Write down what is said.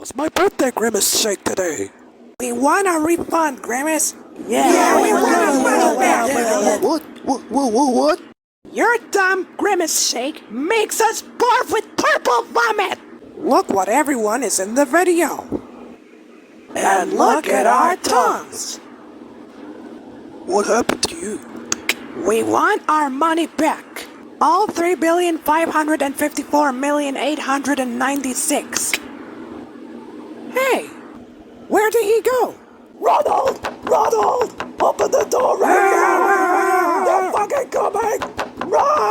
It's my birthday, Grimace Shake, today. We want a refund, Grimace. Yeah, we want our money back. What? Your dumb Grimace Shake makes us barf with purple vomit. Look what everyone is in the video. And look at our tongues. What happened to you? We want our money back. All 3,554,896. Hey, where did he go? Ronald! Open the door right now! They're fucking coming! Run!